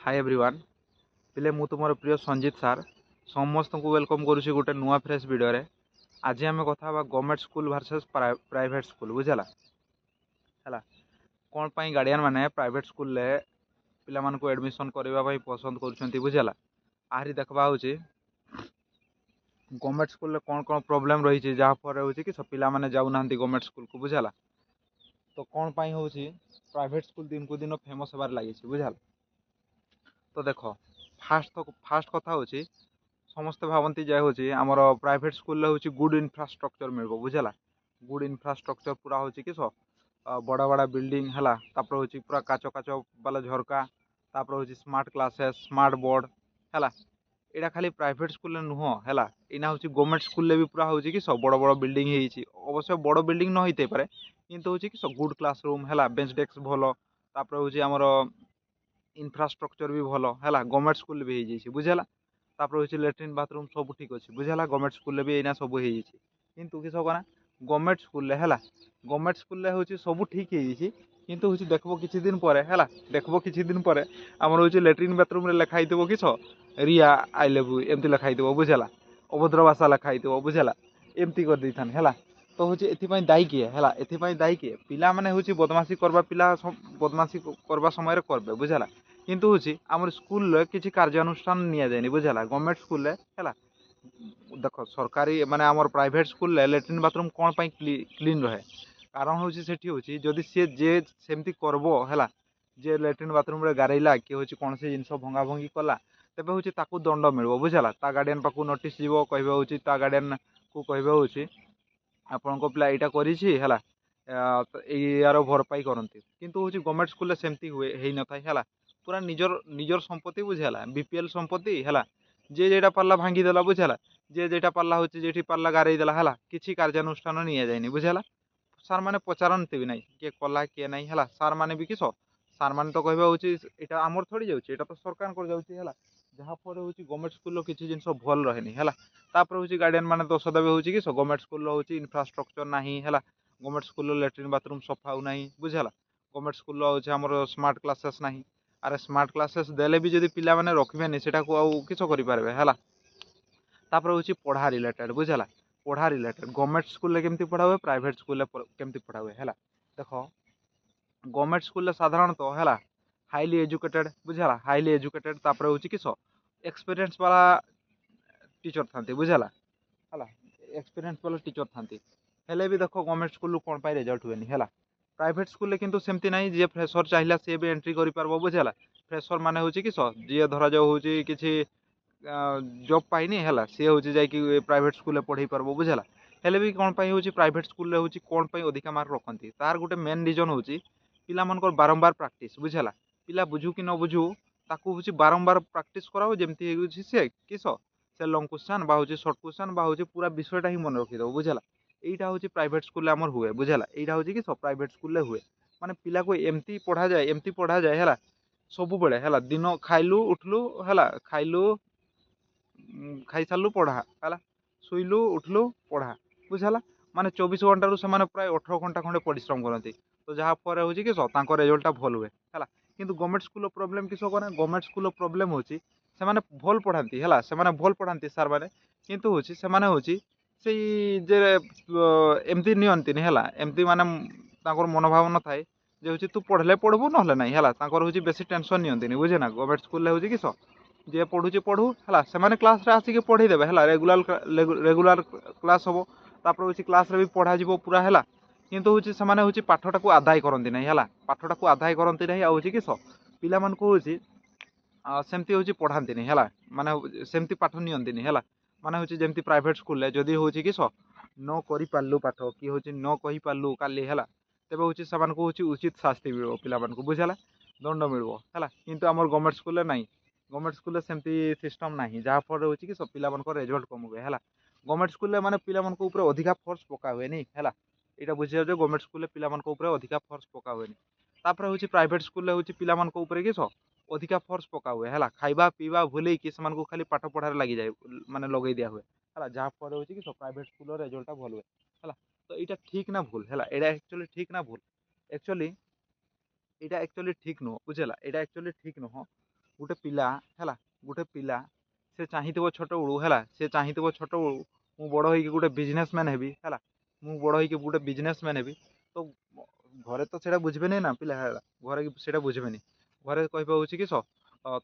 Hi everyone पिले मु तुम प्रिय संजीत सार समस्त को वेलकम करुँच गोटे नुआ फ्रेश वीडियो रे। आज आम कथा government school versus private school बुझला है कौन पाई गार्डियन माने प्राइवेट स्कूल रे पिला मानकु एडमिशन करने पसंद कर बुझला। आहरी देखा हूँ गवर्नमेंट स्कूल कौन कौन प्रोब्लेम रही जहाँफल हो कि सब पिला माने जाऊना गवर्नमेंट स्कूल को बुझला। तो कौन पाई हूँ प्राइवेट स्कूल दिन को दिन फेमस होबार लगी बुझला। तो देख फास्ट कथा हूँ समस्ते भावती जाए हूँ आमर प्राइवेट स्कूल हूँ गुड इनफ्रास्ट्रक्चर मिल बुझला। गुड इनफ्रास्ट्रक्चर पूरा हूँ कि बड़ा बड़ा बिल्डिंग है हूँ पूरा काच काच वाला झरका तापर हूँ स्मार्ट क्लासेस स्मार्ट बोर्ड है। यहाँ खाली प्राइवेट स्कूल नुह है इना हूँ गवर्नमेंट स्कूल भी पूरा हूँ कि बड़ बड़ बिल्डिंग अवश्य बड़ बिल्डिंग न होते पारे किंतु हूँ कि गुड क्लासरूम है बेंच डेस्क भल तापर हूँ आमर इनफ्रास्ट्रक्चर भी भल है गवर्नमेंट स्कूल भी हो बुझला। तापर हूँ लैट्रिन बाथरूम सब ठीक अच्छे बुझला गवर्नमेंट स्कूल भी यहाँ सब हो किस कना गवर्नमेंट स्कूल है गवर्नमेंट स्कूल हूँ सब ठीक है किंतु हूँ देखो किसी दिन पर है देखो किसी दिन पर आमर हूँ लैट्रिन बाथरूम लिखाई किस रिया आई लव यू एमती लिखाई बुझला अभद्र भाषा लिखाई बुझला एमती कर दे है। तो हूँ एपाई दायी किए है एपाई दायी किए पिला माने हूँ बदमाशी करवा पिला बदमाशी करवा समय करबे बुझला। किंतु हूँ आम स्कूल किसी कार्यानुष्ठान नि जाए बुझला गवर्नमेंट स्कूल है देख सरकारी माने आमर प्राइवेट स्कूल लैट्रिन बाथरूम कौन पाई क्लीन रहे कारण हूँ से जदि सी जे सेमती करब है जे लैट्रिन बाथरूम रे गारेला कि हूँ कौन से जिन भंगा भंगी कला तेबे हूँ ताकू दंड मिल बुझला ता गार्डियन पाक नोटिस जीव कह हूँ ता गार्डियन को कह हूँ आपण पिला यहाँ कर यार भरपाई करती किंतु हूँ गवर्नमेंट स्कूल सेमती हुए है न था है पूरा निजर निजर संपत्ति बुझेला बीपीएल संपत्ति है जे जेटा पार्ला भांगीदेला बुझेला जे जेटा पार्ला हूँ जे पार्ला गारेदेला है किसी कार्यानुष्ठान नि जाए बुझेला। सार मैंने पचारती भी ना किए कला किए ना है सार मैंने भी किस सार मैंने तो कहवा हूँ आमर थोड़ी जाऊँगी तो सरकार कर जाऊँगी जहाँफल हूँ गवर्नमेंट स्कूल किसी जिन भल रहे है हूँ गार्डियन मैंने दोष देवे हूँ कि गवर्नमेंट स्कूल हूँ इनफ्रास्ट्रक्चर ना है गवर्नमेंट स्कूल लैट्रिन बाथरूम सफा हो ना बुझेला गवर्नमेंट स्कूल हूँ आमर स्मार्ट क्लासेस ना अरे स्मार्ट क्लासेस देले भी जब पिला माने रखिबेनि सेटा को आउ किस करें है। तापर हूँ पढ़ा रिलेटेड बुझला पढ़ा रिलेटेड गवर्नमेंट स्कूल केमती पढ़ा हुए प्राइवेट स्कूल केमती पढ़ा हुए है देख गवर्नमेंट स्कूल साधारणतः है हाईली एजुकेटेड बुझला हाईली एजुकेटेड तापर हूँ किस एक्सपीरियंस वाला टीचर था बुझला है एक्सपीरियंस वाला टीचर था हेले भी देख गवर्नमेंट स्कूल कौन पाई रिजल्ट हुए है प्राइवेट स्कूल किंतु सेमती ना जी फ्रेशर चाहिए सी भी एंट्री कर बुझला फ्रेशर माने हूँ कि जी धर जाऊ हूँ कि जॉब पाइनी है सी हूँ जाकि प्राइवेट स्कूल पढ़े पार्ब बुझला हेले भी कौन पाई हूँ प्राइवेट स्कूल हूँ कौन पाई अधिका मार्क रखती तार गोटे मेन रिजन हूँ पिला मानकर बारंबार प्रैक्टिस बुझला पिला बुझू कि न बुझू ताकू हूँ बारंबार प्रैक्टिस कराओ जमती सी किस से लंग क्वेश्चन हूँ सर्ट क्वेश्चन हूँ पूरा विषयटा ही मन रखीद बुझला यहाँ हूँ प्राइवेट स्कूल आमर हुए बुझला यहाँ हूँ कि प्राइवेट स्कूल हुए माने पिला को एमती पढ़ा जाए है सब बेले है दिन खाइलु उठलु है खाइलु खाई सारू पढ़ा है शुइलु उठलु पढ़ा बुझला माने 24 घंटा रू से प्राय 18 घंटा खंडे परिश्रम करती तो जहाँफल हूँ कि रिजल्टा भल हुए है किंतु गवर्नमेंट स्कूल प्रोब्लेम किस कना गवर्नमेंट स्कूल प्रोब्लेम हूँ से भल पढ़ाती है से भल पढ़ाती सार मैंने किंतु हूँ से हूँ से एमती नियंती है एमती माने मनोभाव न थाए जे हूँ तू पढ़ले पढ़बू ना ना हूँ बेसी टेंशन नियंती बुझे ना गवर्नमेंट स्कूल हूँ किस जे पढ़ुचे पढ़ू है से क्लास रे आसिक पढ़ईदेवे है रेगुलार क्लास हम तापर हूँ क्लास रे भी पढ़ा पूरा है किंतु हूँ से हूँ पाठटा को आदाय करती ना है पाठटा को आदाय करती ना हूँ किस पिला हूँ सेमती हूँ पढ़ाती है माने सेमती पाठ नियंती है माने हूँ जमी प्राइवेट स्कूल जदि हूँ किस न कर पार्लु पाठ कि हूँ न कही पार्लु काली है तेरे हूँ से हूँ उचित शास्ति मिल पिला बुझला दंड मिल है किंतु आम गवर्नमेंट स्कूल ना गवर्नमेंट स्कूल सेमती सिस्टम ना जहाँफल हूँ कि पिला रिजल्ट कम हुए है गवर्नमेंट स्कूल माने पिला अधिका फोर्स पका हुए है यहाँ बुझे गवर्नमेंट स्कूल पिला अधिका फोर्स पका हुए तापर हूँ प्राइवेट स्कूल हूँ पिला किस अधिका फोर्स पका हुए है खाइबा पीवा भूल कि खाली पाठ पढ़ार लगी जाए माने लगे दिया हुए है जहाँफल हूँ कि प्राइवेट स्कूल रिजल्टा भल हुए है तो यहाँ ठीक ना भूल है यहाँ एक्चुअली ठीक ना भूल एक्चुअली यहाँ एक्चुअली ठीक नुह बुझेगा यहाँ एक्चुअली ठीक नुह ଗୋଟେ ପିଲା ହେଲା ଗୋଟେ ପିଲା ସେ ଚାହିଁଥିବ ଛୋଟ ବେଳୁ ହେଲା ସେ ଚାହିଁଥିବ ଛୋଟ ବେଳୁ ମୁଁ ବଡ଼ ହେଇକି ଗୋଟେ ବିଜନେସମ୍ୟାନ୍ ହେବି ହେଲା ମୁଁ ବଡ଼ ହେଇକି ଗୋଟେ ବିଜନେସମ୍ୟାନ୍ ହେବି ତ ଘରେ ତ ସେଇଟା ବୁଝିବେନି ନା ପିଲା ହେଲା ଘରେ ସେଇଟା ବୁଝିବେନି ଘରେ କହିବା ହେଉଛି କି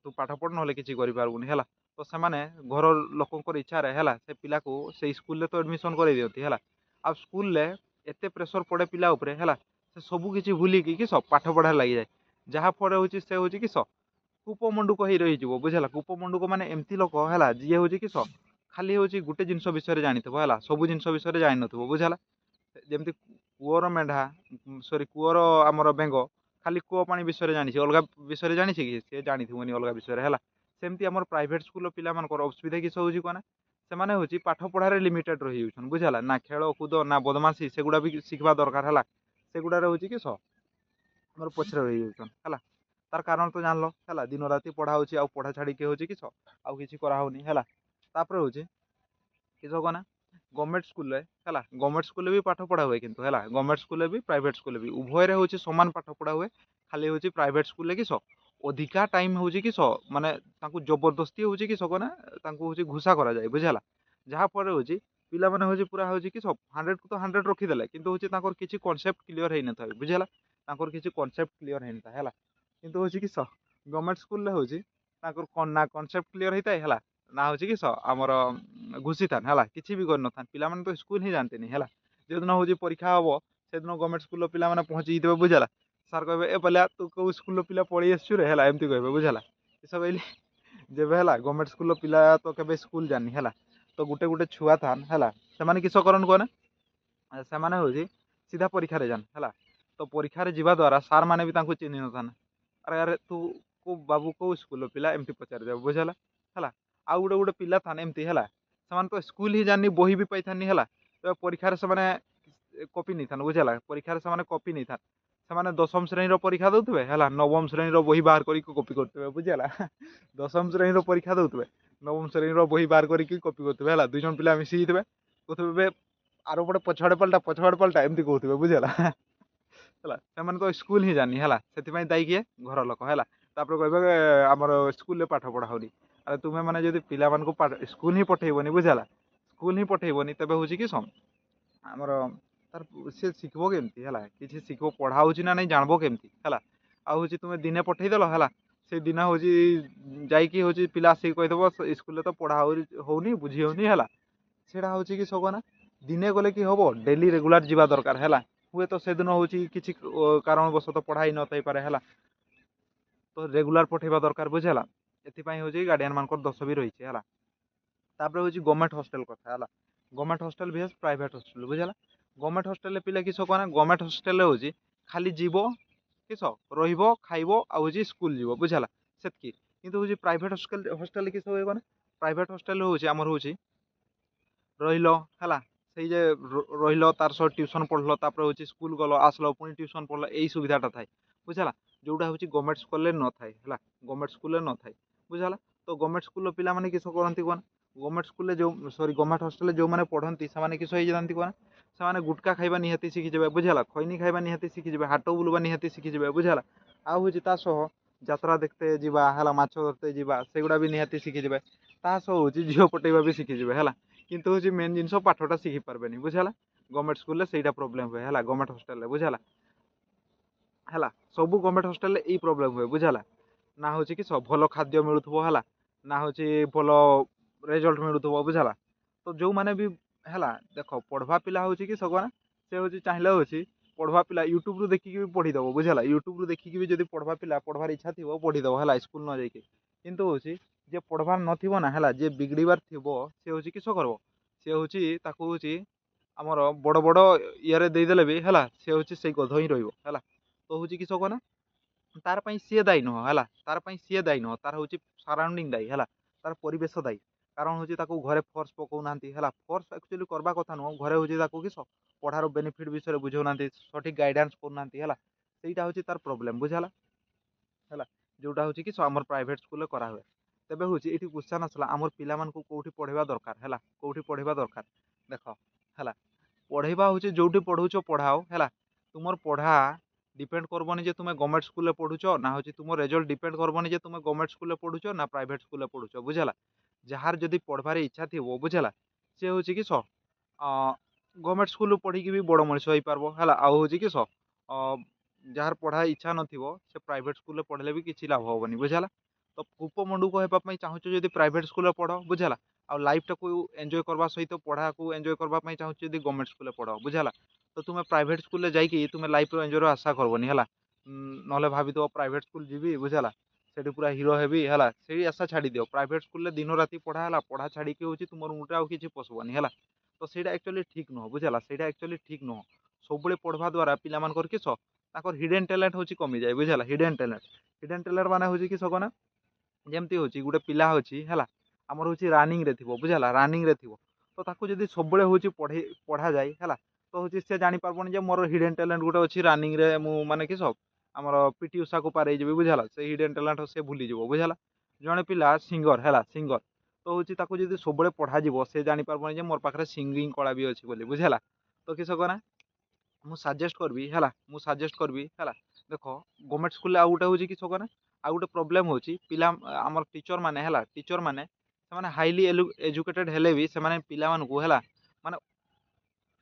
ତୁ ପାଠ ପଢ଼ ନହେଲେ କିଛି କରିପାରିବୁନି ହେଲା ତ ସେମାନେ ଘର ଲୋକଙ୍କର ଇଚ୍ଛାରେ ହେଲା ସେ ପିଲାକୁ ସେଇ ସ୍କୁଲରେ ତ ଆଡ଼ମିସନ୍ କରେଇ ଦିଅନ୍ତି ହେଲା ଆଉ ସ୍କୁଲରେ ଏତେ ପ୍ରେସର ପଡ଼େ ପିଲା ଉପରେ ହେଲା ସେ ସବୁ କିଛି ଭୁଲିକି ପାଠ ପଢ଼ାରେ ଲାଗିଯାଏ ଯାହାଫଳରେ ହେଉଛି ସେ ହେଉଛି କୂପମଣ୍ଡୁକ ହେଇ ରହିଯିବ ବୁଝିଲା କୂପମଣ୍ଡୁକ ମାନେ ଏମିତି ଲୋକ ହେଲା ଯିଏ ହେଉଛି ଖାଲି ହେଉଛି ଗୋଟେ ଜିନିଷ ବିଷୟରେ ଜାଣିଥିବ ହେଲା ସବୁ ଜିନିଷ ବିଷୟରେ ଜାଣିନଥିବ ବୁଝିଲା ଯେମିତି କୂଅର ମେଣ୍ଢା କୂଅର ଆମର ବେଙ୍ଗ ଖାଲି କୂଅ ପାଣି ବିଷୟରେ ଜାଣିଛି ଅଲଗା ବିଷୟରେ ଜାଣିଛି କି ସେ ଜାଣିଥିବନି ଅଲଗା ବିଷୟରେ ହେଲା ସେମିତି ଆମର ପ୍ରାଇଭେଟ ସ୍କୁଲ ପିଲାମାନଙ୍କର ଅସୁବିଧା କିଛି ହେଉଛି କଣ ସେମାନେ ହେଉଛି ପାଠ ପଢ଼ାରେ ଲିମିଟେଡ୍ ରହିଯାଉଛନ୍ତି ବୁଝିଲା ନା ଖେଳ କୁଦ ନା ବଦମାସି ସେଗୁଡ଼ା ବି ଶିଖିବା ଦରକାର ହେଲା ସେଗୁଡ଼ାରେ ହେଉଛି ଆମର ପଛରେ ରହିଯାଉଛନ୍ତି ହେଲା ତାର କାରଣ ତ ଜାଣିଲ ହେଲା ଦିନ ରାତି ପଢ଼ା ହେଉଛି ଆଉ ପଢ଼ା ଛାଡ଼ିକି ହେଉଛି ଆଉ କିଛି କରାହେଉନି ହେଲା ତାପରେ ହେଉଛି କନା ଗଭର୍ଣ୍ଣମେଣ୍ଟ ସ୍କୁଲରେ ହେଲା ଗଭର୍ଣ୍ଣମେଣ୍ଟ ସ୍କୁଲରେ ବି ପାଠ ପଢ଼ା ହୁଏ କିନ୍ତୁ ହେଲା ଗଭର୍ଣ୍ଣମେଣ୍ଟ ସ୍କୁଲରେ ବି ପ୍ରାଇଭେଟ ସ୍କୁଲରେ ବି ଉଭୟରେ ହେଉଛି ସମାନ ପାଠ ପଢ଼ା ହୁଏ ଖାଲି ହେଉଛି ପ୍ରାଇଭେଟ ସ୍କୁଲରେ ଅଧିକା ଟାଇମ୍ ହେଉଛି ମାନେ ତାଙ୍କୁ ଜବରଦସ୍ତି ହେଉଛି କନା ତାଙ୍କୁ ହେଉଛି ଘୁଷା କରାଯାଏ ବୁଝିଲା ଯାହାଫଳରେ ହେଉଛି ପିଲାମାନେ ହେଉଛି ପୁରା ହେଉଛି 100କୁ ତ 100 ରଖିଦେଲେ କିନ୍ତୁ ହେଉଛି ତାଙ୍କର କିଛି କନସେପ୍ଟ କ୍ଲିୟର ହେଇନଥାଏ ବୁଝିଲା ତାଙ୍କର କିଛି କନସେପ୍ଟ କ୍ଲିୟର ହେଇନଥାଏ ହେଲା କିନ୍ତୁ ହେଉଛି ଗଭର୍ଣ୍ଣମେଣ୍ଟ ସ୍କୁଲରେ ହେଉଛି ତାଙ୍କର ନା କନସେପ୍ଟ କ୍ଲିୟର ହେଇଥାଏ ହେଲା ନା ହେଉଛି ଆମର ଘୁଷିଥାନ୍ତି ହେଲା କିଛି ବି କରିନଥାନ୍ତି ପିଲାମାନେ ତ ସ୍କୁଲ ହିଁ ଯାଆନ୍ତିନି ହେଲା ଯେଉଁଦିନ ହେଉଛି ପରୀକ୍ଷା ହବ ସେଦିନ ଗଭର୍ଣ୍ଣମେଣ୍ଟ ସ୍କୁଲର ପିଲାମାନେ ପହଞ୍ଚିଯିବେ ବୁଝିଲା ସାର୍ କହିବେ ଏ ପିଲା ତୁ କେଉଁ ସ୍କୁଲର ପିଲା ପଳେଇ ଆସିଛୁ ରେ ହେଲା ଏମିତି କହିବେ ବୁଝିଲା କିସ କହିଲି ଯେବେ ହେଲା ଗଭର୍ଣ୍ଣମେଣ୍ଟ ସ୍କୁଲର ପିଲା ତ କେବେ ସ୍କୁଲ ଜାନି ହେଲା ତ ଗୋଟେ ଛୁଆ ଥାନ୍ ହେଲା ସେମାନେ କିସ କରନ୍ତି କହନା ସେମାନେ ହେଉଛି ସିଧା ପରୀକ୍ଷାରେ ଯାନ୍ ହେଲା ତ ପରୀକ୍ଷାରେ ଯିବା ଦ୍ୱାରା ସାର୍ ମାନେ ବି ତାଙ୍କୁ ଚିହ୍ନି ନଥାନ୍ତି ଆରେ ଆରେ ତୁ ବାବୁ କେଉଁ ସ୍କୁଲର ପିଲା ଏମିତି ପଚାରିଦେବେ ବୁଝିଲା ହେଲା ଆଉ ଗୋଟେ ପିଲା ଥାନ୍ ଏମିତି ହେଲା ସେମାନେ ତ ସ୍କୁଲ ହିଁ ଜାନି ବହି ବି ପାଇଥାନି ହେଲା ତ ପରୀକ୍ଷାରେ ସେମାନେ କପି ନେଇଥାନ୍ତି ବୁଝିଲା ପରୀକ୍ଷାରେ ସେମାନେ କପି ନେଇଥାନ୍ତି ସେମାନେ 10ମ ଶ୍ରେଣୀର ପରୀକ୍ଷା ଦେଉଥିବେ ହେଲା 9ମ ଶ୍ରେଣୀର ବହି ବାହାର କରିକି କପି କରୁଥିବେ ବୁଝିଲା 10ମ ଶ୍ରେଣୀର ପରୀକ୍ଷା ଦେଉଥିବେ 9ମ ଶ୍ରେଣୀର ବହି ବାହାର କରିକି କପି କରୁଥିବେ ହେଲା 2 ଜଣ ପିଲା ମିଶିଯାଇଥିବେ କହୁଥିବେ ଆର ଗୋଟେ ପଛଆଡ଼େ ପଲଟା ଏମିତି କହୁଥିବେ ବୁଝିଲା ହେଲା ସେମାନେ ତ ସ୍କୁଲ ହିଁ ଜାନି ହେଲା ସେଥିପାଇଁ ଦାୟୀ କିଏ ଘର ଲୋକ ହେଲା ତାପରେ କହିବେ ଆମର ସ୍କୁଲରେ ପାଠ ପଢ଼ା ହଉନି ଆରେ ତୁମେ ମାନେ ଯଦି ପିଲାମାନଙ୍କୁ ସ୍କୁଲ ହିଁ ପଠେଇବନି ବୁଝିଲା ସ୍କୁଲ ହିଁ ପଠେଇବନି ତେବେ ହେଉଛି ଆମର ତାର ସେ ଶିଖିବ କେମିତି ହେଲା କିଛି ଶିଖିବ ପଢ଼ା ହେଉଛି ନା ନାଇଁ ଜାଣିବ କେମିତି ହେଲା ଆଉ ହେଉଛି ତୁମେ ଦିନେ ପଠେଇଦେଲ ହେଲା ସେଇ ଦିନ ହେଉଛି ଯାଇକି ହେଉଛି ପିଲା ଆସିକି କହିଦେବ ସ୍କୁଲରେ ତ ପଢ଼ା ହଉନି ବୁଝି ହଉନି ହେଲା ସେଇଟା ହେଉଛି ନା ଦିନେ ଗଲେ କି ହବ ଡେଲି ରେଗୁଲାର ଯିବା ଦରକାର ହେଲା ହୁଏତ ସେଦିନ ହେଉଛି କିଛି କାରଣବଶତଃ ପଢ଼ା ହେଇ ନଥାଇପାରେ ହେଲା ତ ରେଗୁଲାର ପଠେଇବା ଦରକାର ବୁଝିଲା ଏଥିପାଇଁ ହେଉଛି ଗାର୍ଡିଆନ ମାନଙ୍କର ଦୋଷ ବି ରହିଛି ହେଲା ତାପରେ ହେଉଛି ଗଭର୍ଣ୍ଣମେଣ୍ଟ ହଷ୍ଟେଲ କଥା ହେଲା government hostel vs private hostel ବୁଝିଲା ଗଭର୍ଣ୍ଣମେଣ୍ଟ ହଷ୍ଟେଲରେ ପିଲା କିସ କନା ଗଭର୍ଣ୍ଣମେଣ୍ଟ ହଷ୍ଟେଲରେ ହେଉଛି ଖାଲି ଯିବ ରହିବ ଖାଇବ ଆଉ ହେଉଛି ସ୍କୁଲ ଯିବ ବୁଝିଲା ସେତିକି କିନ୍ତୁ ହେଉଛି ପ୍ରାଇଭେଟ ହଷ୍ଟେଲରେ କିସ ହୁଏ କନା ପ୍ରାଇଭେଟ ହଷ୍ଟେଲ ହେଉଛି ଆମର ହେଉଛି ରହିଲ ହେଲା ସେଇ ଯେ ରହିଲ ତାର ସହ ଟ୍ୟୁସନ୍ ପଢ଼ିଲ ତାପରେ ହେଉଛି ସ୍କୁଲ ଗଲ ଆସିଲ ପୁଣି ଟ୍ୟୁସନ୍ ପଢ଼ିଲ ଏଇ ସୁବିଧାଟା ଥାଏ ବୁଝିଲା ଯୋଉଟା ହେଉଛି ଗଭର୍ଣ୍ଣମେଣ୍ଟ ସ୍କୁଲରେ ନଥାଏ ହେଲା ଗଭର୍ଣ୍ଣମେଣ୍ଟ ସ୍କୁଲରେ ନଥାଏ ବୁଝିଲା ତ ଗଭର୍ଣ୍ଣମେଣ୍ଟ ସ୍କୁଲର ପିଲାମାନେ କିସ କରନ୍ତି କହନା ଗଭର୍ଣ୍ଣମେଣ୍ଟ ସ୍କୁଲରେ ଗଭର୍ଣ୍ଣମେଣ୍ଟ ହଷ୍ଟେଲରେ ଯେଉଁମାନେ ପଢ଼ନ୍ତି ସେମାନେ କିସ ହେଇଯାଆନ୍ତି କହନା ସେମାନେ ଗୁଟକା ଖାଇବା ନିହାତି ଶିଖିଯିବେ ବୁଝିଲା ଖଇନି ଖାଇବା ନିହାତି ଶିଖିଯିବେ ହାଟ ବୁଲିବା ନିହାତି ଶିଖିଯିବେ ବୁଝିଲା ଆଉ ହେଉଛି ତା ସହ ଯାତ୍ରା ଦେଖତେ ଯିବା ହେଲା ମାଛ ଧରତେ ଯିବା ସେଗୁଡ଼ା ବି ନିହାତି ଶିଖିଯିବେ ତା ସହ ହେଉଛି ଝିଅ ପଟେଇବା ବି ଶିଖିଯିବେ ହେଲା କିନ୍ତୁ ହେଉଛି ମେନ୍ ଜିନିଷ ପାଠଟା ଶିଖି ପାରିବେନି ବୁଝିଲା ଗଭର୍ଣ୍ଣମେଣ୍ଟ ସ୍କୁଲରେ ସେଇଟା ପ୍ରୋବ୍ଲେମ୍ ହୁଏ ହେଲା ଗଭର୍ଣ୍ଣମେଣ୍ଟ ହଷ୍ଟେଲରେ ବୁଝିଲା ହେଲା ସବୁ ଗଭର୍ଣ୍ଣମେଣ୍ଟ ହଷ୍ଟେଲରେ ଏଇ ପ୍ରୋବ୍ଲେମ୍ ହୁଏ ବୁଝିଲା ନା ହେଉଛି ଭଲ ଖାଦ୍ୟ ମିଳୁଥିବ ହେଲା ନା ହେଉଛି ଭଲ ରେଜଲ୍ଟ ମିଳୁଥିବ ବୁଝିଲା ତ ଯେଉଁମାନେ ବି ହେଲା ଦେଖ ପଢ଼ବା ପିଲା ହେଉଛି ସଗନା ସେ ହେଉଛି ଚାହିଁଲେ ହେଉଛି ପଢ଼ବା ପିଲା ୟୁଟ୍ୟୁବରୁ ଦେଖିକି ବି ପଢ଼ିଦେବ ବୁଝିଲା ୟୁଟ୍ୟୁବରୁ ଦେଖିକି ବି ଯଦି ପଢ଼ବା ପିଲା ପଢ଼ବାର ଇଚ୍ଛା ଥିବ ପଢ଼ିଦେବ ହେଲା ସ୍କୁଲ ନ ଯାଇକି କିନ୍ତୁ ହେଉଛି ଯେ ପଢ଼ବାର ନଥିବ ନା ହେଲା ଯିଏ ବିଗଡ଼ିବାର ଥିବ ସେ ହେଉଛି କିସ କରିବ ସେ ହେଉଛି ତାକୁ ହେଉଛି ଆମର ବଡ଼ ବଡ଼ ଇଏରେ ଦେଇଦେଲେ ବି ହେଲା ସେ ହେଉଛି ସେଇ ଗଧ ହିଁ ରହିବ ହେଲା ତ ହେଉଛି କିସ କନା ତାର ପାଇଁ ସିଏ ଦାୟୀ ନୁହଁ ହେଲା ତାର ପାଇଁ ସିଏ ଦାୟୀ ନୁହଁ ତାର ହେଉଛି ସରାଉଣ୍ଡିଂ ଦାୟୀ ହେଲା ତାର ପରିବେଶ ଦାୟୀ କାରଣ ହେଉଛି ତାକୁ ଘରେ ଫୋର୍ସ ପକାଉନାହାନ୍ତି ହେଲା ଫୋର୍ସ ଆକ୍ଚୁଆଲି କରିବା କଥା ନୁହଁ ଘରେ ହେଉଛି ତାକୁ ପଢ଼ାର ବେନିଫିଟ୍ ବିଷୟରେ ବୁଝାଉନାହାନ୍ତି ସଠିକ୍ ଗାଇଡାନ୍ସ କରୁନାହାନ୍ତି ହେଲା ସେଇଟା ହେଉଛି ତାର ପ୍ରୋବ୍ଲେମ୍ ବୁଝିଲା ହେଲା ଯେଉଁଟା ହେଉଛି ଆମର ପ୍ରାଇଭେଟ ସ୍କୁଲରେ କରାହୁଏ ତେବେ ହେଉଛି ଏଇଠି କ୍ୱେଶ୍ଚନ୍ ଆସିଲା ଆମର ପିଲାମାନଙ୍କୁ କେଉଁଠି ପଢ଼େଇବା ଦରକାର ହେଲା କେଉଁଠି ପଢ଼େଇବା ଦରକାର ଦେଖ ହେଲା ପଢ଼େଇବା ହେଉଛି ଯେଉଁଠି ପଢ଼ଉଛ ପଢ଼ାଅ ହେଲା ତୁମର ପଢ଼ା डिपेंड करबनी जे तुम गवर्नमेंट स्कूल पढ़ुच ना हूँ तुम रेजल्ट डिपेंड करबनी जे तुम गवर्नमेंट स्कूल पढ़ुच ना प्राइवेट स्कूल पढ़ुच बुझला। जार जदि पढ़वार इच्छा थी बुझला सी हूँ कि गवर्नमेंट स्कूल पढ़ी भी बड़ मनीष हो पार है आउ कि जार पढ़ा इच्छा नथिबो से प्राइवेट स्कूल पढ़ले भी किसी लाभ हेनी बुझला। तो कूप मंडूक होगापी चाहूँ जदि प्राइवेट स्कूल पढ़ बुझला आ लाइफ टाक एंजॉय करवा सहित पढ़ा को एंजॉय करने चाहूँ जदि गवर्नमेंट स्कूल पढ़ बुझला। तो तुम प्राइवेट स्कूल जाकि तुम लाइफ एंजॉय आशा करबनी है ना भाभी प्राइवेट स्कूल जी बुझला से पूरा हिरो हेबी है से आशा छाड़ी दियो प्राइवेट स्कूल दिन राति पढ़ा है पढ़ा छाड़ी हूँ तुम मुझे आउ कि पशुबनी है। तो सहीटा एक्चुअली ठीक नुह बुझला सहीटा एक्चुअली ठीक नुह सब पढ़वा द्वारा पिला किस हिडन टैलेंट हूँ कमी जाए बुझला। हिडन टैलेंट माने हूँ किस कना जमती हूँ गोटे पिला अच्छी है आमर हूँ रनिंग रे थी बुझला रनिंग रे थी तो ताकू जब सब हूँ पढ़ा जाए है तो हूँ सी जानी पार्बनी मोर हिडन टैलेंट गोटे अच्छी रनिंग रे मु माने किस आमर पीटी उषा को पारे बुझला से हिडन टैलेंट से भूलीज बुझला। जड़े पिला सिंगर है सिंगर तो हूँ जब सब पढ़ा से जानी पार्बनी मोर पाखे सिंगिंग कला भी अच्छी बोली बुझला। तो किस कना मु सजेस्ट करबी है मु सजेस्ट करबी है देख गवर्नमेंट स्कूल आउ गोटे हूँ किस कना आउ गोटे प्रोब्लेम हूँ पिला आमर टीचर माने है टीचर माने से हाईली एजुकेटेड हेले भी से पिला मानू है माने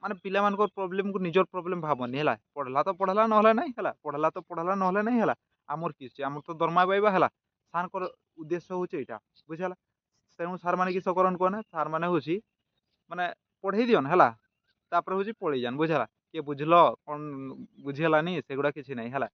माने पिला मानकर प्रोब्लेम को निजर प्रोब्लेम भावनी है पढ़ला तो पढ़ला ना नहीं है पढ़ला तो पढ़ला ना नहीं है आमर किसी आमर तो दरमा पाइबा है सार उद्देश्य हूँ यहाँ बुझला। तेणु सार मैंने किस करन कहना सार मैंने हूँ माने पढ़े दियन है तापर हूँ पलि जान बुझला किए बुझल कौन बुझीगलानी सेगुड़ा किसी ना है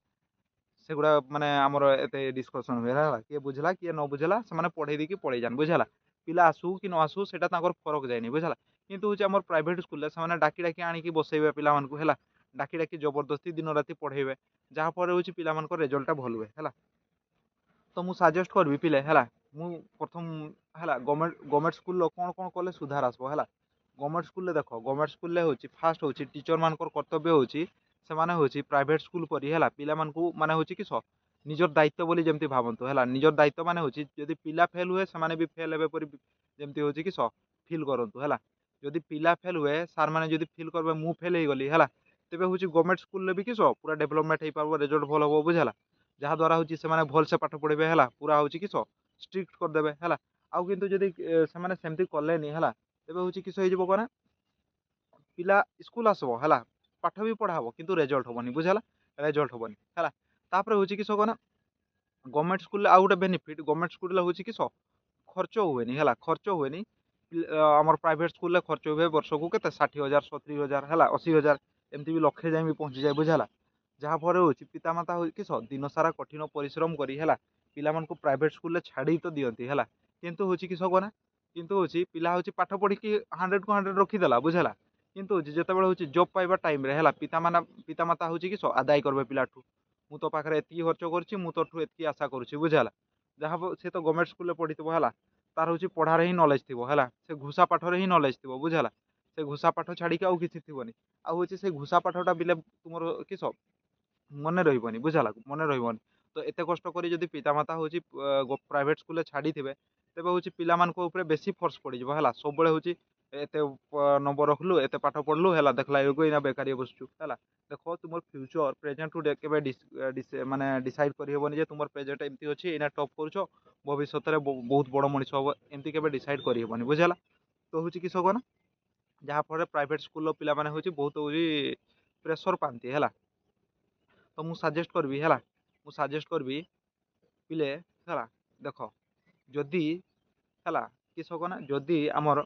सेगुड़ा माने आमर एत डिस्कसन हुए है किए बुझला किए न बुझला से पढ़े दी पलि जान बुझला। पिला आसू कि न आसू से फरक जाए बुझला किंतु हूँ आम प्राइवेट स्कूल से डाकी डाकी आणिकी बसैबे पिला है डाकी डाकी जबरदस्ती दिन राति पढ़ेबे जहाँफल हूँ पिला रेजल्ट भल हुए है। तो मुझे सजेस्ट करबी पिले है प्रथम है गवर्नमेंट स्कूल कौन कौन कले सुधार आसो है गवर्नमेंट स्कूल देख गवर्नमेंट स्कूल हूँ फास्ट हूँ टीचर मान कर्तव्य हूँ से प्राइवेट स्कूल परी है पिला माने हूँ किस निजर दायित्व बोली जमती भावतु है निजर दायित्व माने हूँ जदि पिला फेल हुए से भी फेल हे जमती हूँ किस फिल करूँ है जदि पिला फेल हुए सार मैंने जदि फिल करेंगे मु फेल हो गली है तेज हूँ गवर्नमेंट स्कूल भी किस पूरा डेभलपमेंट हो पार रिजल्ट भल हम बुझला जहाँद्वारा हूँ से भल से पाठ पढ़े है पूरा हूँ किस स्ट्रिक्ट करदे है आउ किंतु जदि से सेमती कलेनि है तेज हूँ किस हो पिला स्कूल आसब है पाठ भी पढ़ाब किंतु रेजल्ट हेनी बुझला रेजल्ट हेनी है तापर हूँ किस कहना गवर्नमेंट स्कूल आउ गोटे बेनिफिट गवर्नमेंट स्कूल हूँ किस खर्च हुए है खर्च हुए आमर प्राइवेट स्कूल खर्च हुए वर्ष को के 60,000 70,000 है 80,000 एमती भी लक्षे जाए भी पहुँची जाए बुझला। जहाँफल हूँ पितामाता हूँ किस दिन सारा कठिन परिश्रम करी है पिला प्राइवेट स्कूल छाड़ी तो दिखती है किंतु हूँ किस कहना किंतु हूँ पिला हूँ पाठ पढ़ी 100 को 100 रखीदेला बुझला किंतु जिते हूँ जॉब पाइबा टाइम है पितामाता हूँ किस आदाय करबे पिलाठू मु तो पाखे एति खर्च करुँच मु तोठू एति आशा करुँच बुझला जहाँ से तो गवर्नमेंट स्कूल पढ़ी है तार हूँ पढ़ार ही नलेज थी है से घुसा पाठर ही नलेज थी बुझला से घुसा पाठ छाड़ी आउ कि थी आउ से घुसा पाठटा बिले तुम किस मन रही बुझला मन रही तो एत कष्ट कर जब पितामाता हूँ प्राइवेट स्कूल छाड़ी थे तेज हूँ पिला बेसी फोर्स पड़ है सब हूँ एत नंबर रखलु एत पाठ पढ़लु है देखला एना बेकारी बसचु है देख तुम फ्यूचर प्रेजेंट टू के माने डिसाइड करहबनी तुम प्रेजेंट एमती अच्छी एना टप कर भविष्य में बहुत बड़ मनीष हम एमती के डिसाइड करहबनी बुझला। तो हूँ किस कहना जहाँफल प्राइवेट स्कूल पिला हूँ बहुत हूँ प्रेसर पाती है तो मुझे सजेस्ट करी है मुझे सजेस्ट करी पिले है देख जदि है किस कहना जदि आमर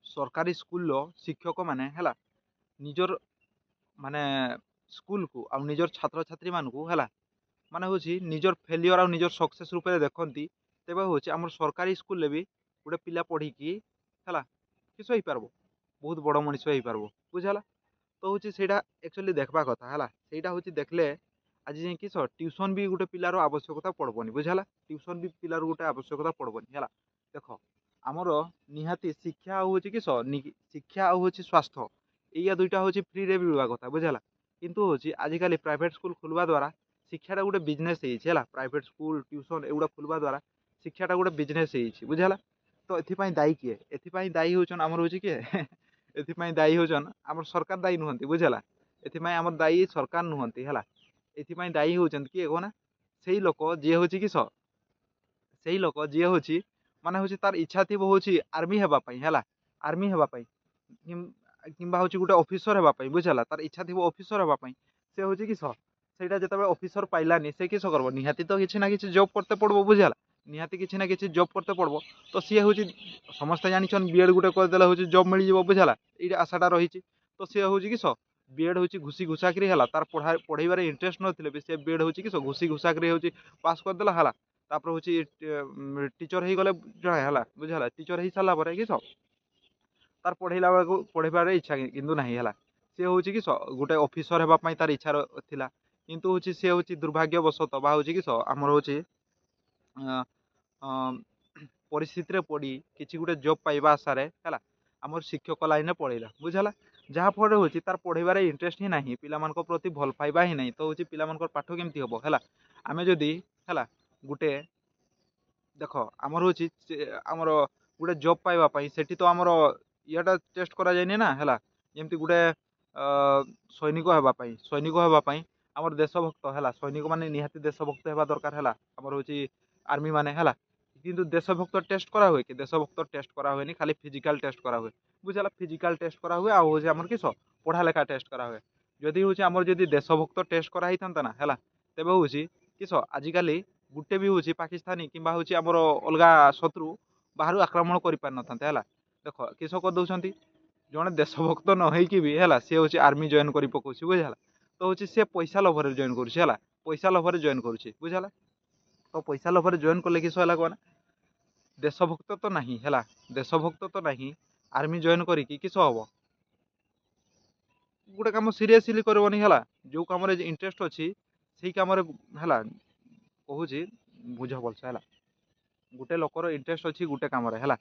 सरकारी स्कूल शिक्षक माने है निजर माने स्कूल को आ निजर छात्र छात्री मानू है माने हूँ निजर फेलियर आ निजर सक्सेस रूप से देखती तेज हूँ आम सरकारी स्कूल भी गोटे पिला पढ़ी है किस हो पार बहुत बड़ मनीष हो पार बुझला। तो हूँ से एक्चुअली देखा कथा है सहीटा हूँ देखले आज जाए किस ट्यूशन भी गोटे पिलार आवश्यकता पड़बनी बुझला ट्यूशन भी पिलार गोटे आवश्यकता पड़बनी है देख आमर निहाती शिक्षा हूँ किस शिक्षा हूँ स्वास्थ्य या दुईटा हूँ फ्री रे मिलवा कथा बुझला किंतु हूँ आजिकल प्राइवेट स्कूल खोलवा द्वारा शिक्षाटा गोटे बिजनेस है प्राइवेट स्कूल ट्यूशन एगुड़ा खोलवा द्वारा शिक्षाटा गोटे बिजनेस बुझला। तो एपाई दायी किए एपाई दायी होचन आमर हूँ किए एपाई दायी होचन आमर सरकार दायी नुहति बुझला एथिमाई आमर दायी सरकार नुहंती है एथिमाई दायी होचंत किए कोना सेई लोक जे होची किस सेई लोक जे होची माने होची तार इच्छा थिबो होची आर्मी हेबा पई हैला आर्मी हेबा पई किंबा होची गुटे ऑफिसर हेबा पई बुझला तार इच्छा थिबो ऑफिसर हेबा पई से होची किस सेटा जतबे ऑफिसर पाइलानी से किस करबो निहाती तो किछि ना किछि जॉब करते पड़बो बुझला निहाती किछि ना किछि जॉब करते पड़बो तो सी होची समस्त जानिछन बीएड गुटे कर देला होची जॉब मिल जिवो बुझला एई आशाटा रहिछि तो सी होची किस बीएड होची घुसी घुसाकरी हला तार पढ़ाइबार इंटरेस्ट नथिले बे से बीएड होची किस घुसी घुसाकरी होची पास कर देला हला तापर होची टीचर ही गले जणे हला बुझला टीचर ही साला परे किस तार पढ़ेला बेलू पढ़ेबार इच्छा किंतु नाही हला सी होची किस गुटे ऑफिसर हेबा पई तार इच्छा थिला किंतु होची सी होची दुर्भाग्यवशत बा होची किस आमर होची परिस्थिति रे पड़ी किसी गुटे जॉब पाइबा आशारे है आमर शिक्षक लाइन पड़ेगा बुझला जहाँफल होची तार पढ़ेबार इंटरेस्ट ही नहीं पिला प्रति भल पाइबा ही नहीं तो होची पिला पाठ केमती हम है आम जदि है गुटे देख आमर होची आमर गुटे जॉब पाइबापी सेठी तो आमर इटा टेस्ट करा जाए ना है जमती गुटे सैनिक होगापाई सैनिक होगापाई आमर देशभक्त है सैनिक माने निहाती देशभक्त होगा दरकार है आमर होची आर्मी माने है किंतु देशभक्त टेस्ट करा हुए कि देशभक्त टेस्ट करा हुए खाली फिजिकल टेस्ट करा हुए बुझला फिजिकल टेस्ट करा हुए आउ आमर किस पढ़ा लेखा टेस्ट करा हुए जदि हूँ आमर जदि देशभक्त टेस्ट करा ही था ना है तेबे हूँ किस आजिकाली गुटे भी हूँ पाकिस्तानी कि आमर अलगा शत्रु बाहर आक्रमण कर पार ना है देख किस करदे जड़े देशभक्त न होइकी भी है सी हूँ आर्मी जॉइन कर पकाउछ बुझला तो हूँ सी पैसा लोभर जॉइन करुँच पैसा लोभर जॉइन करुँच बुझला तो पैसा लोभर जॉइन कले किस है कौन देशभक्त तो नहीं है देशभक्त तो नहीं आर्मी जॉइन करिकी किस हम गोटे कम सीरियसली करबनी है जो कम इंटरेस्ट अच्छी से कम है कहूँ बुझ भलसे है गोटे लोकर इंटरेस्ट अच्छी गोटे कम है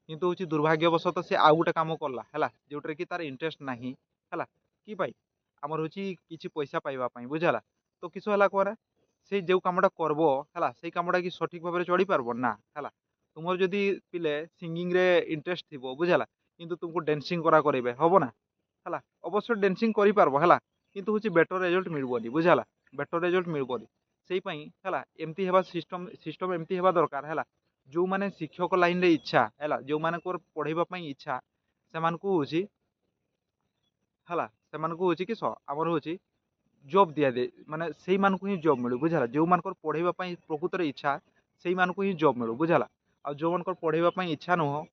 किंतु हूँ दुर्भाग्यवशत से आउ गोटे कम कला है जोटे कि तार इंटरेस्ट नहीं है कि आमर हूँ कि पैसा पाइबापी बुझला तो किस है कौन से जो कमटा करब है से कमटा कि सठिक भाव में चढ़ी पार्ब ना है तुम जदि पिले सिंगिंग रे इंटरेस्ट थी बुझला किंतु तुमको डांसिंग करा करेंगे हम ना है अवश्य डांसिंग कर पार्ब है किंतु हूँ बेटर रिजल्ट मिलबनी बुझला बेटर रिजल्ट मिलबनी से है एमती है सिस्टम सिस्टम एमती है दरकार है जो मैंने शिक्षक लाइन रे इच्छा है जो मान पढ़ाई इच्छा से हूँ है कि आमर हूँ जॉब दिया दे माने से ही जॉब मिलू बुझला जो मान पढ़ाई प्रकृत इच्छा से ही जॉब मिलू बुझला आ जो मान पढ़ाई इच्छा नुह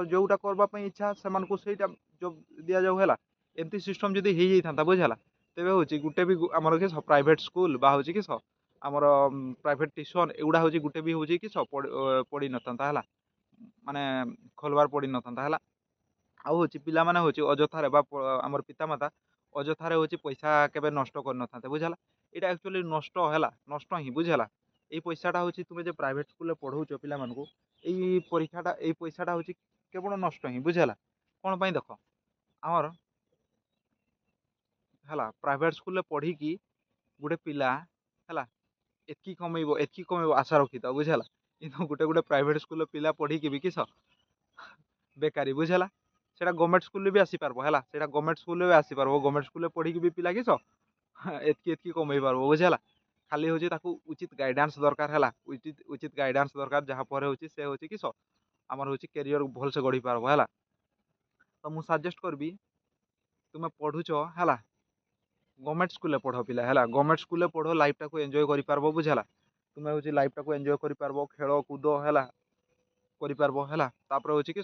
जोटा करवाई इच्छा से जॉब दि जाऊ है एमती सिस्टम जब हो जाता बुझला तेरे हूँ गोटे भी आमर कि प्राइवेट स्कूल बा हूँ कि आमर प्राइवेट ट्यूशन एगुड़ा हूँ गोटे भी हूँ कि पड़ी न था है माने खोलबार पड़ी न था है आउ हूँ पिला माने हूँ अजथार आमर पितामाता अजथार हूँ पैसा केबे नष्ट कर न बुझला यहाँ एक्चुअली नष्ट है नष्ट ही बुझला ये पैसाटा हूँ तुम्हें जो प्राइवेट स्कूल पढ़ाऊच पिला यही परीक्षाटा यही पैसाटा हूँ केवल नष्ट ही बुझला कौन पाई देख आमर है प्राइवेट स्कूल पढ़ी गोटे पिला है एतकी कमेब आशा रखी था बुझला कि गोटे गोटे प्राइवेट स्कूल पिला पढ़ी भी किस बेकारी बुझला से गवर्नमेंट स्कूल भी आसी पार्बो है गवर्नमेंट स्कूल भी आसी पार्बो गवर्नमेंट स्कूल पढ़ी भी पिला किस एतकी एतकी कमे पार्बो बुझला खाली हूँ उचित गाइडेंस दरकार है उचित गाइडेंस दरकार जहाँपर हूँ से हूँ किस आमर हूँ कैरियर भल से गढ़ी पार्बो है तो मुझे सजेस्ट करबी तुम्हें पढ़ुच है गवर्नमेंट स्कूल पढ़ पिला है गवर्नमेंट स्कूल पढ़ लाइफ टाक एंजॉय कर पार्बो बुझला तुम्हें हूँ लाइफ टाक एंजॉय कर पार्बो खेल कूद है है हूँ कि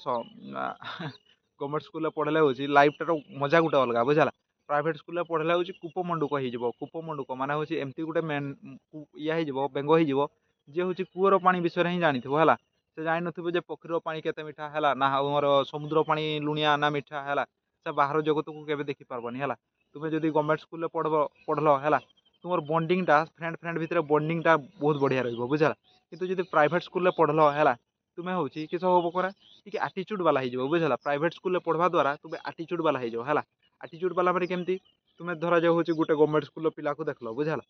गवर्नमेंट स्कूल पढ़ले हूँ लाइफ टार मजा गोटे अलग बुझला प्राइवेट स्कूल पढ़ले हूँ कूपमंडूक कूपमंडूक माने हूँ एमती गोटे मेन या बेंग हो जे हूँ कूअर पानी विषय ही जानी है से जान थे पोखर पानी केते मीठा है ना आमर समुद्र पानी लुणिया ना मीठा है से बाहर जगत को केवे देखी पार्बनी है तुम्हें जब गवर्नमेंट स्कूल पढ़ल है तुम बॉन्डिंगटा फ्रेंड फ्रेंड भितर बॉन्डिंगटा बहुत बढ़िया रहा बुझला किंतु जब प्राइवेट स्कूल पढ़ल है तुम्हें हूँ किस हम करा कि आटीट्यूड वाला हो बुझला प्राइवेट स्कूल पढ़वा द्वारा तुम्हें आटीट्यूड वाला हो है आटीट्यूड वाला मैंने केमती तुम्हें धरा जाऊ हूँ गोटे गवर्नमेंट स्कूल पिला को देख लो बुझला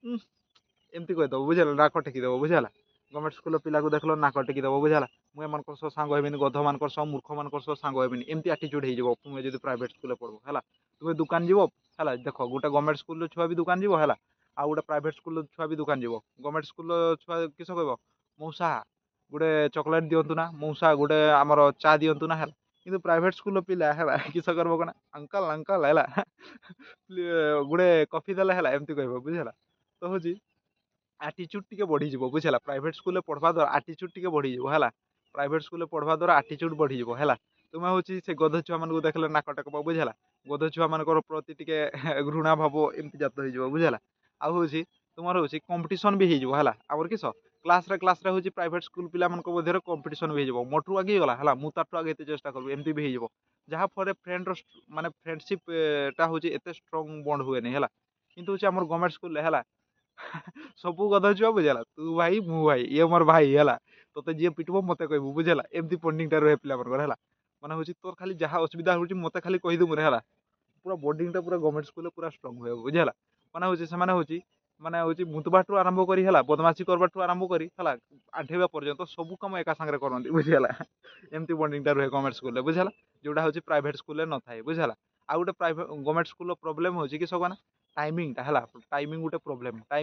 एमती कहीदेव बुझल नाक टेकिदेव बुझला गवर्नमेंट स्कूल पिला को देख लो नाक टेकिदेव बुझला मुझे मान सांग हेबी गध मान मूर्ख मान सांग हेबी एमती आटीट्यूड हो तुम्हें जब प्राइवेट स्कूल पढ़ो है तुम दुकान जीव है देख गोटे गवर्नमेंट स्कूल छुआ भी दुकान जीव है आ गोटे प्राइवेट स्कूल छुआ भी दुकान जीव गवर्नमेंट स्कूल छुआ किस कह मौसा गोटे चॉकलेट दिंतु ना मौसा गोटे आमर चा दिंतु ना है कि प्राइवेट स्कूल पिला है किस कर कना अंकल अंकल है गोटे कफी देला है एमती कह बुझेगा तो हूँ आटीट्यूड टी बढ़ीज बुझेगा प्राइवेट स्कूल पढ़वा द्वारा आटीट्यूड टी बढ़ीज है प्राइवेट स्कूल पढ़वा द्वारा आटीट्यूड बढ़ीज है तुम्हें हूँ से गध छुआ मान देखले नाक टेक बुझेगा गध छुआ मान प्रति टे घृणा भाव एमती जात हो बुझेगा आ हूँ तुम हूँ कंपिटिशन भी है आमर किस क्लास हूँ प्राइवेट स्कूल पिला मध्य कंपिटिशन भी हो मोटू आगे गला है मुझे ताठू आगे चेष्टा करूँ एमती भी हो जहाँफल फ्रेंड माने फ्रेंडशिप टा हूँ एत स्ट्रंग बॉन्ड हुए है किंतु हूँ आम गवर्नमेंट स्कूल है सबू गध छुआ बुझेगा तू भाई मु भाई ये मोर भाई है तोते जी पिटब मत कहबू बुझेगा एमती बॉन्डिंग टा रहे पिला है माने हूँ तोर खाली जहाँ असुविधा हो मत खाली कहीदेमु है पूरा बॉन्डिंग टा पूरा गवर्नमेंट स्कूल पूरा स्ट्रंग हुए बुझेगा माने हूँ से माने हूँ मुतबाठू आरंभ करी है बदमाशी करवाठू आरंभ करी है आंठेवा पर्यंत सब कम एका सांगे करती बुझेगा एमती बॉन्डिंग टा रहे गवर्नमेंट स्कूल बुझेगा जोटा हूँ प्राइवेट स्कूल न थाए बुझेगा आ गोटे प्राइवेट गवर्नमेंट स्कूल प्रोब्लेम हो कि सब टाइमिंग टा है टाइमिंग गोटे प्रोब्लेम